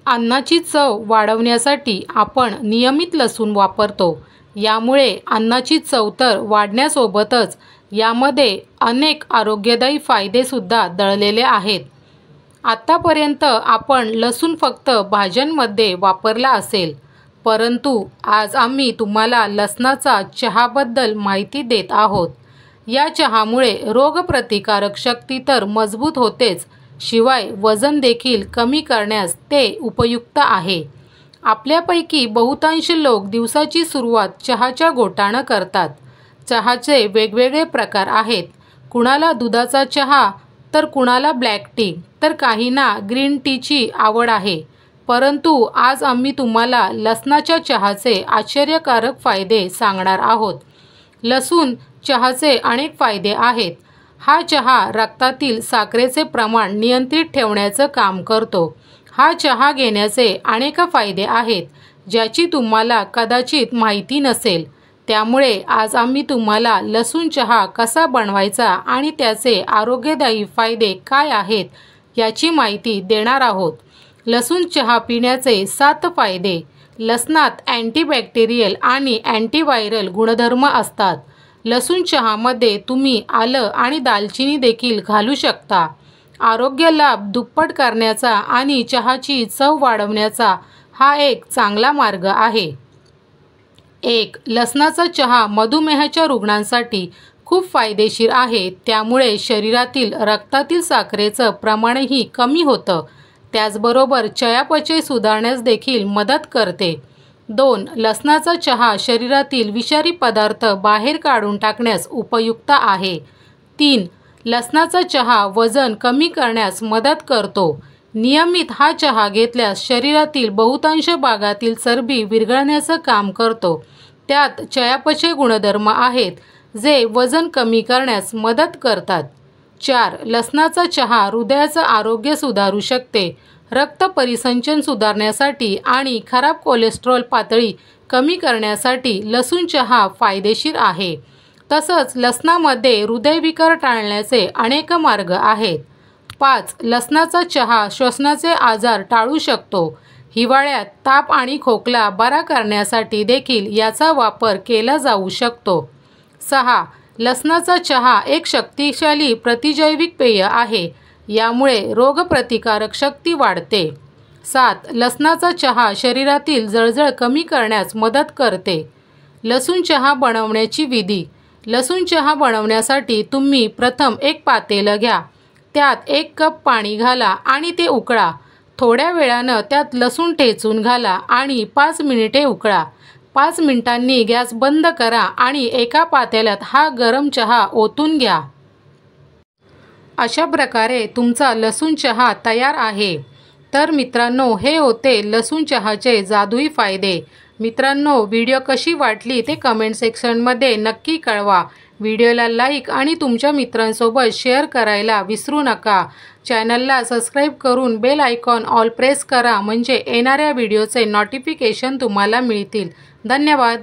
अन्नाची चव वाढवण्यासाठी आपण नियमित लसूण वापरतो। यामुळे अन्नाची चव तर वाढण्यासोबतच यामध्ये अनेक आरोग्यदायी फायदेसुद्धा दडलेले आहेत। आतापर्यंत आपण लसूण फक्त भाज्यांमध्ये वापरला असेल, परंतु आज आम्ही तुम्हाला लसणाचा चहाबद्दल माहिती देत आहोत। या चहामुळे रोगप्रतिकारक शक्ती तर मजबूत होतेच, शिवाय वजन देखील कमी करण्यास ते उपयुक्त आहे। आपल्यापैकी बहुतांश लोक दिवसाची सुरुवात चहाच्या घोटानं करतात। चहाचे वेगवेगळे प्रकार आहेत। कुणाला दुधाचा चहा, तर कुणाला ब्लॅक टी, तर काहींना ग्रीन टीची आवड आहे। परंतु आज आम्ही तुम्हाला लसणाच्या चहाचे आश्चर्यकारक फायदे सांगणार आहोत। लसूण चहाचे अनेक फायदे आहेत। हा चहा रक्तातील साखरेचे प्रमाण नियंत्रित ठेवण्याचं काम करतो। हा चहा घेण्याचे अनेक फायदे आहेत, ज्याची तुम्हाला कदाचित माहिती नसेल। त्यामुळे आज आम्ही तुम्हाला लसूण चहा कसा बनवायचा आणि त्याचे आरोग्यदायी फायदे काय आहेत याची माहिती देणार आहोत। लसूण चहा पिण्याचे 7 फायदे। लसणात अँटीबॅक्टेरियल आणि अँटीव्हायरल गुणधर्म असतात। लसूण चहामध्ये तुम्ही आलं आणि दालचिनी देखील घालू शकता। आरोग्य लाभ दुप्पट करण्याचा आणि चहाची चव वाढवण्याचा हा एक चांगला मार्ग आहे। 1. लसणाचा चहा मधुमेहाच्या रुग्णांसाठी खूप फायदेशीर आहे। त्यामुळे शरीरातील रक्तातील साखरेचं प्रमाणही कमी होतं। त्याचबरोबर चयापचय सुधारण्यास देखील मदत करते। 2. लसणाचा चहा शरीरातील विषारी पदार्थ बाहेर काढून टाकण्यास उपयुक्त आहे। 3. लसणाचा चहा वजन कमी करण्यास मदत करतो। नियमित हा चहा घेतल्यास शरीरातील बहुतांश भागातील चरबी विरघळण्याचं काम करतो। त्यात चयापचय गुणधर्म आहेत, जे वजन कमी करण्यास मदत करतात। 4. लसणाचा चहा हृदयाचं आरोग्य सुधारू शकते। रक्त परिसंचन सुधारण्यासाठी आणि खराब कोलेस्ट्रॉल पातळी कमी करण्यासाठी लसूण चहा फायदेशीर आहे। तसंच लसणामध्ये हृदयविकार टाळण्याचे अनेक मार्ग आहेत। 5. लसणाचा चहा श्वसनाचे आजार टाळू शकतो। हिवाळ्यात ताप आणि खोकला बरा करण्यासाठी देखील याचा वापर केला जाऊ शकतो। 6. लसणाचा चहा एक शक्तिशाली प्रतिजैविक पेय आहे। यामुळे रोगप्रतिकारक शक्ती वाढते। 7. लसणाचा चहा शरीरातील जळजळ कमी करण्यास मदत करते। लसूण चहा बनवण्याची विधी। लसूण चहा बनवण्यासाठी तुम्ही प्रथम एक पातेलं घ्या। त्यात 1 कप पाणी घाला आणि ते उकळा। थोड्या वेळानं त्यात लसूण ठेचून घाला आणि 5 मिनिटे उकळा। 5 मिनिटांनी गॅस बंद करा आणि एका पातेल्यात हा गरम चहा ओतून घ्या। अशा प्रकारे तुमचा लसूण चहा तयार आहे। तर मित्रांनो, हे होते लसूण चहाचे जादुई फायदे। मित्रांनो, व्हिडिओ कशी वाटली ते कमेंट सेक्शनमध्ये नक्की कळवा। व्हिडिओला लाईक आणि तुमच्या मित्रांसोबत शेअर करायला विसरू नका। चॅनलला सबस्क्राईब करून बेल आयकॉन ऑल प्रेस करा, म्हणजे येणाऱ्या व्हिडिओचे नोटिफिकेशन तुम्हाला मिळतील। धन्यवाद।